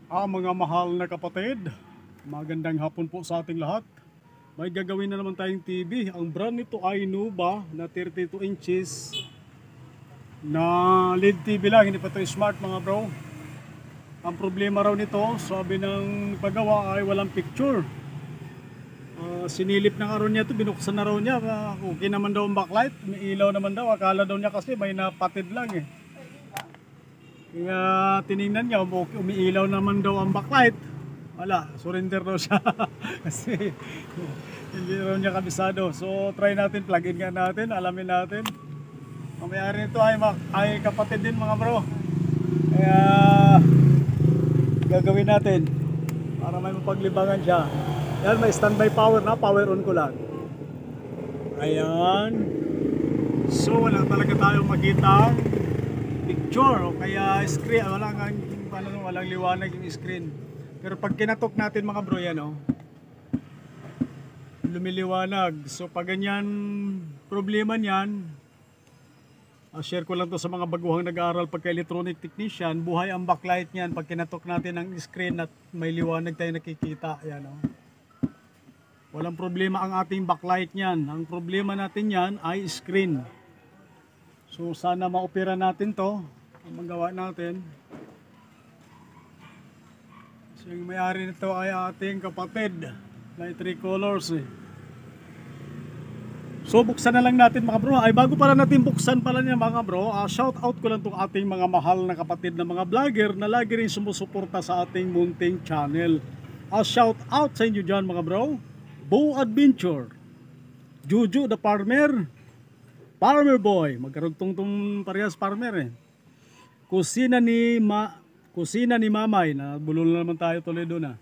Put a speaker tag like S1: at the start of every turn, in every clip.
S1: Mga mahal na kapatid, magandang hapon po sa ating lahat. May gagawin na naman tayong TV. Ang brand nito ay Nuba na 32 inches na LED TV lang, hindi pa ito smart mga bro. Ang problema raw nito, sabi ng paggawa ay walang picture. Sinilip na nga raw niya ito, binuksan na raw niya. Okay naman daw ang backlight, may ilaw naman daw. Akala daw niya kasi may napatid lang eh. Kaya tinignan niya, umiilaw naman daw ang backlight. Wala, surrender daw siya. Kasi hindi raw niya kabisado. So try natin, plug-in nga natin, alamin natin. Ang may-ari nito ay kapatid din mga bro. Kaya gagawin natin para may mapaglibangan siya. Yan, may standby power na, power on ko lang. Ayan. So wala talaga tayong makita picture o kaya screen, walang liwanag yung screen. Pero pag kinatok natin mga bro yan lumiliwanag. So pag ganyan problema niyan, share ko lang to sa mga baguhang nag-aaral pagka electronic technician. Buhay ang backlight niyan pag kinatok natin ang screen at may liwanag tayo nakikita. Yan walang problema ang ating backlight niyan. Ang problema natin yan ay screen. So sana ma-opera natin to, ang magawa natin. So yung may-ari nito ay ating kapatid, may 3 colors eh. So buksan na lang natin mga bro. Ay bago pala natin buksan pala niya mga bro, shout out ko lang itong ating mga mahal na kapatid na mga vlogger na lagi rin sumusuporta sa ating munting channel. Shout out sa inyo dyan mga bro. Bo Adventure, Juju the Farmer, Farmer Boy, magkarugtong tong parehas farmer eh. Kusina ni Mamay, na bulol na naman tayo tuloy doon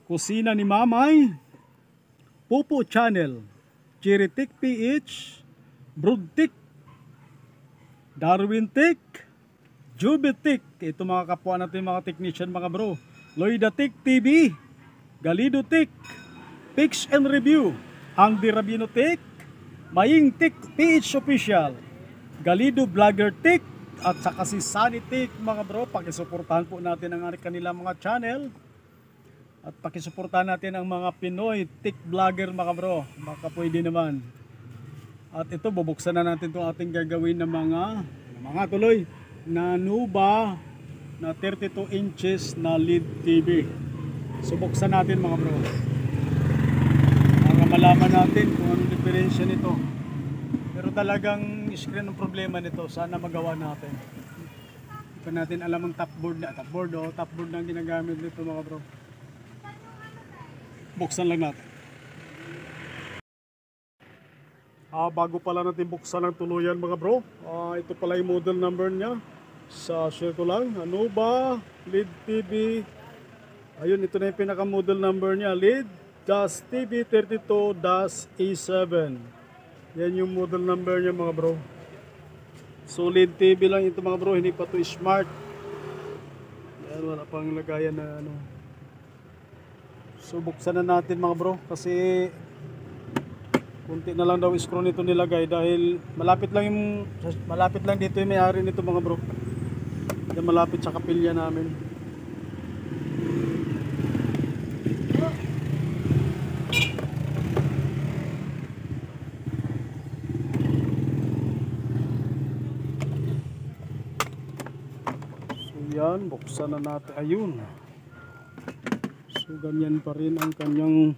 S1: Kusina ni Mamay, Pupo Channel, Chiritik PH, Broodtik, Darwin Tik, Jubitik, ito mga kapwa natin mga technician mga bro. Loida Tik TV, Galido Tik, Picks and Review, Andy Rabino Tik, Maying Tik PH Official, Galido Vlogger Tik, at saka si Sunny Tik mga bro. Pakisuportahan po natin ang kanilang mga channel at pakisuportahan natin ang mga Pinoy Tik Vlogger mga bro, baka pwede naman. At ito bubuksan na natin itong ating gagawin na mga tuloy na Nuba na 32 inches na LED TV. So buksan natin mga bro para malaman natin kung anong diferensya nito. Pero talagang screen ang problema nito. Sana magawa natin. Hindi pa natin alam ang top board na ang ginagamit nito mga bro. Buksan lang natin. Bago pala natin buksan ang tuluyan mga bro, ito pala yung model number niya. Share ko lang, Nuba LED TV. Ayun, ito na yung pinaka model number niya, LED-TV32-A7. Yan yung model number niya mga bro. So LED TV lang ito mga bro, hindi pa to smart. Yan, wala pang lagayan na So buksan na natin mga bro kasi kunti na lang daw screw nito nilagay dahil malapit lang dito yung may-ari nito mga bro. Yan, malapit sa kapilya namin. Yan, buksan na natin. Ayun. So ganyan pa rin ang kanyang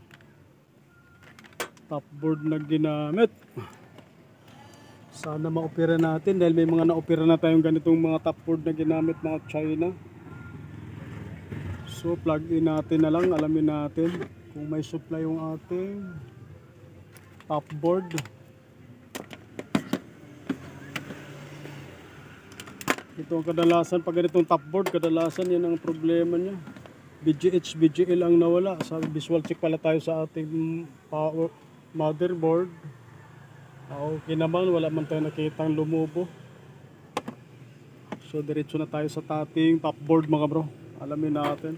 S1: top board na ginamit. Sana ma-opera natin dahil may mga na-opera na tayong ganitong mga top board na ginamit mga China. So plug in natin na lang, alamin natin kung may supply yung ating top board. Ito ang kadalasan pag ganitong top board, kadalasan yan ang problema niya. VGH, VGL ang nawala. Sa visual check pala tayo sa ating power motherboard. Okay naman, wala man tayo nakitang lumubo. So diretso na tayo sa ating top board mga bro. Alamin natin.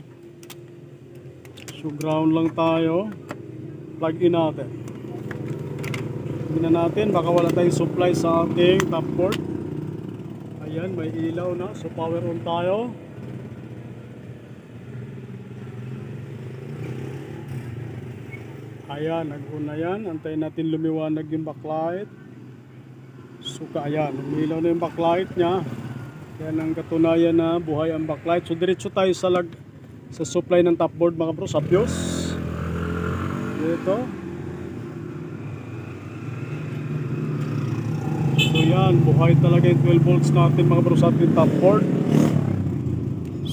S1: So ground lang tayo. Plug in natin. Tingnan natin, baka wala tayong supply sa ating top board. Ayan, may ilaw na. So power on tayo. Ayan, nag-una yan. Antayin natin lumiwanag yung backlight. Suka, ayan. Umilaw na yung backlight niya. Yan ang katunayan na buhay ang backlight. So diretso tayo sa supply ng top board mga bro, sa fuse. Dito. So yan, buhay talaga yung 12 volts natin mga bro sa ating top board.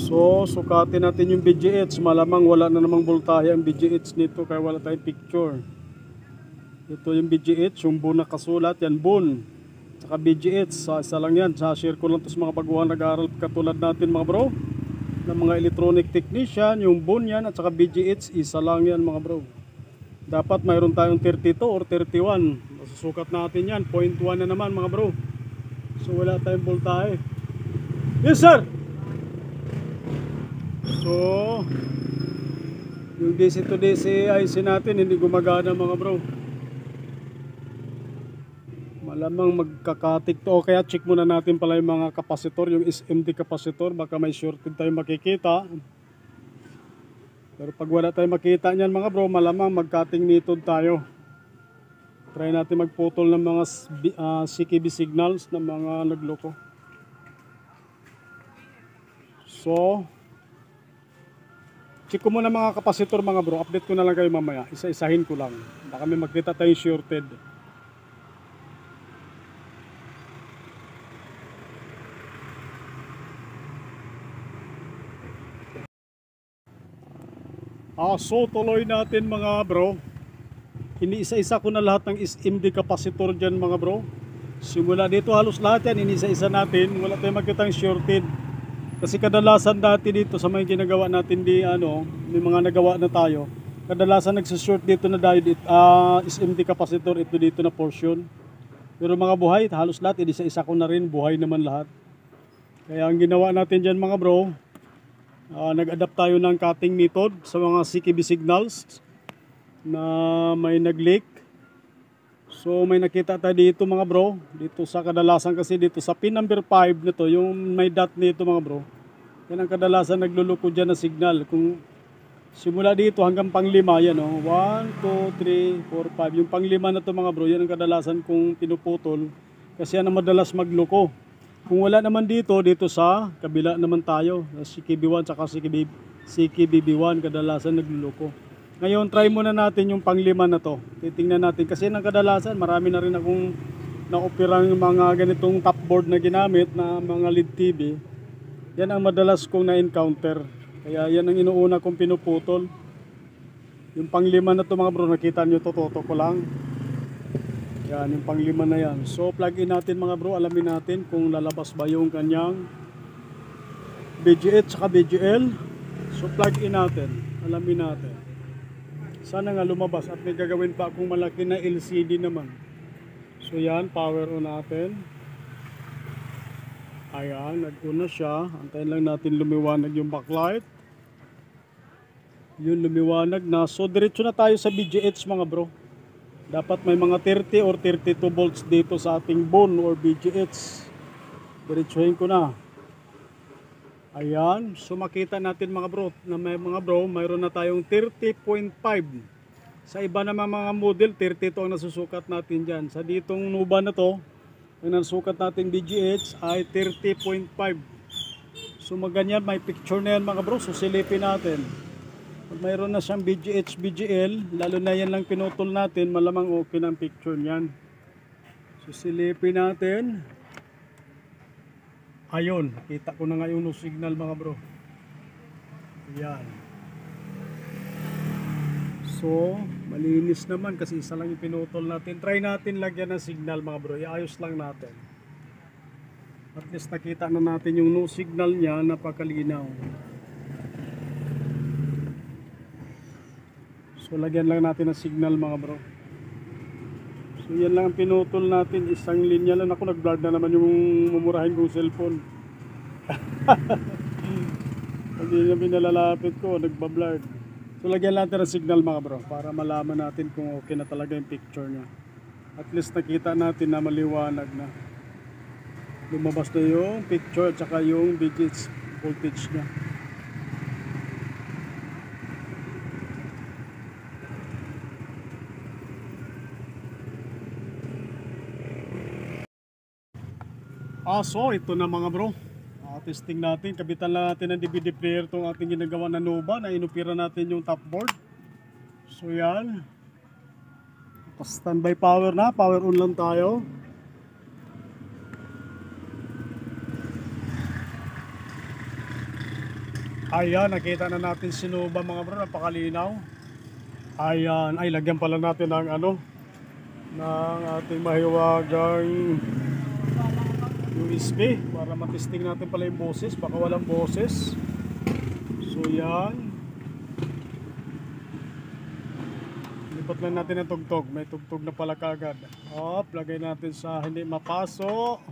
S1: So sukatin natin yung VGH. Malamang wala na namang voltahe ang VGH nito kaya wala tayong picture. Ito yung VGH, yung bun na kasulat, yan bun. Saka VGH, isa lang yan. Share ko lang ito sa mga baguhan nag-aaral katulad natin mga bro, ng mga electronic technician. Yung bun yan at saka VGH, isa lang yan mga bro. Dapat mayroon tayong 32 or 31. Masusukat natin yan, 0.1 na naman mga bro. So wala tayong voltahe. Yes sir! So yung DC to DC IC natin hindi gumagana mga bro. Malamang magkakatik to. O kaya check muna natin pala yung mga kapasitor, yung SMD kapasitor. Baka may shorted tayo makikita. Pero pag wala tayo makita niyan mga bro, malamang magkating nitod tayo. Try natin magputol ng mga CKB signals ng mga nagloko. So check ko muna mga kapasitor mga bro. Update ko na lang kayo mamaya. Isa-isahin ko lang. Baka may makita tayong shorted. So tuloy natin mga bro. Iniisa-isa ko na lahat ng SMD kapasitor dyan mga bro. Simula dito halos lahat yan iniisa-isa natin. Wala tayong makitang shorted. Kasi kadalasan dati dito sa mga ginagawa natin may mga nagawa na tayo. Kadalasan nagsashort dito na diode SMD kapasitor ito dito na portion. Pero mga buhay halos lahat iniisa-isa ko na rin, buhay naman lahat. Kaya ang ginawa natin dyan mga bro, nag-adapt tayo ng cutting method sa mga CKB signals na may nag-leak. So may nakita tayo dito mga bro, dito sa kadalasan kasi dito sa pin number 5 nito, yung may dot nito mga bro. Yan ang kadalasan nagluluko dyan na signal. Kung simula dito hanggang pang 5 yan 1, 2, 3, 4, 5. Yung pang 5 na to mga bro, yan ang kadalasan kung pinuputol kasi yan ang madalas magluko. Kung wala naman dito sa kabila naman tayo, CKB1 tsaka CKBB1 kadalasan nagluloko. Ngayon try muna natin yung pang 5 na to. Titingnan natin kasi ng kadalasan marami na rin akong na-operang mga ganitong top board na ginamit na mga LED TV. Yan ang madalas kong na-encounter. Kaya yan ang inuuna kong pinuputol. Yung pang 5 na to mga bro, nakita nyo to, toto ko lang. Yan, yung pang 5 na yan. So, plug in natin mga bro. Alamin natin kung lalabas ba yung kanyang VGH saka VGL. So, plug in natin. Alamin natin. Sana nga lumabas. At may gagawin pa akong malaki na LCD naman. So, yan. Power on natin. Ayan, nag-on na siya. Antayin lang natin lumiwanag yung backlight. Yun, lumiwanag na. So, diretso na tayo sa VGH mga bro. Dapat may mga 30 or 32 volts dito sa ating bone or VGH. Diretsuhin ko na. Ayan. So makita natin mga bro, mayroon na tayong 30.5. Sa iba naman mga model, 32 ang nasusukat natin dyan. Sa ditong Nuba na to, ang nasukat natin VGH ay 30.5. So maganyan, may picture na yan mga bro. So silipin natin. Pag mayroon na siyang VGH, VGL, lalo na yan lang pinutol natin, malamang okay ng picture niyan. So silipin natin. Ayun, nakita ko na nga yung no signal mga bro. Yan. So, malinis naman kasi isa lang yung pinutol natin. Try natin lagyan ng signal mga bro. Iayos lang natin. At least nakita na natin yung no signal niya, napakalinaw. So lagyan lang natin ng signal mga bro. So yan lang ang pinutol natin, isang linya lang. Ako nag-blur na naman yung mumurahin kong cellphone. Hindi na pinalalapit ko, nagbablur. So lagyan lang natin ng signal mga bro para malaman natin kung okay na talaga yung picture niya. At least nakita natin na maliwanag na. Lumabas na yung picture at saka yung VGH voltage niya. So ito na mga bro. Testing natin. Kabitan lang natin ng DVD player itong ating ginagawa na Nova na inupira natin yung top board. So yan. Standby power na. Power on lang tayo. Ayan, nakita na natin si Nova mga bro. Napakalinaw. Ayan. Ay, lagyan pala natin ng ano, ng ating mahiwagang USB para matesting natin pala yung boses. Baka walang boses. So yan. Lipat lang natin ang tugtog. May tugtog na pala kagad. Lagay natin sa hindi mapaso.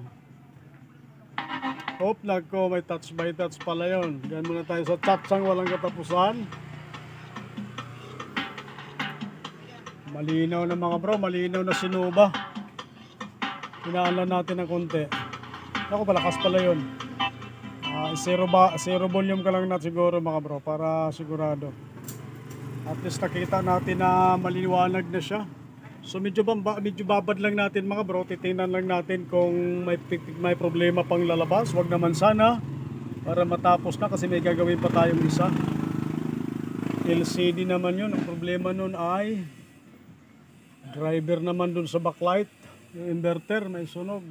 S1: Nagko, may touch by touch pala yun. Ganyan muna tayo sa tatsang walang katapusan. Malinaw na mga bro, malinaw na si Nova. Pinaalan natin ng konti. Ako, malakas pala yun. Zero volume ka lang natin siguro mga bro, para sigurado. At least nakita natin na maliwanag na siya. So medyo babad lang natin mga bro. Titingnan lang natin kung may problema pang lalabas. Wag naman sana, para matapos na kasi may gagawin pa tayong isa. LCD naman yun. Ang problema nun ay driver naman dun sa backlight. Yung inverter may sunog.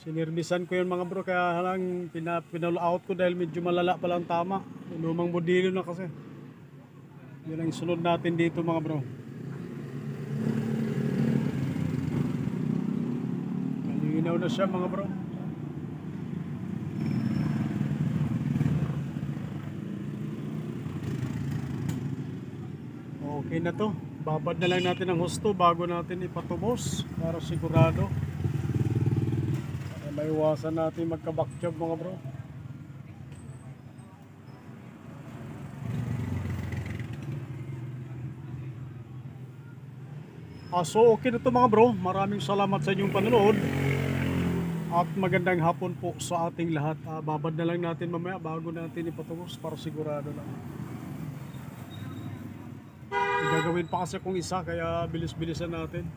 S1: Sinirbisan ko yun mga bro, kaya lang pinalo-out ko dahil medyo malala pala ang tama. Lumang modelo na kasi. Yun ang sunod natin dito mga bro. Malinaw na siya mga bro. Okay na to. Babad na lang natin ang husto bago natin ipatubos para sigurado. May iwasan natin magka-backjob mga bro. So okay na to mga bro. Maraming salamat sa inyong panonood. At magandang hapon po sa ating lahat. Babad na lang natin mamaya bago natin ipatubos para sigurado lang. Gagawin pa kasi kung isa kaya bilis-bilisan natin.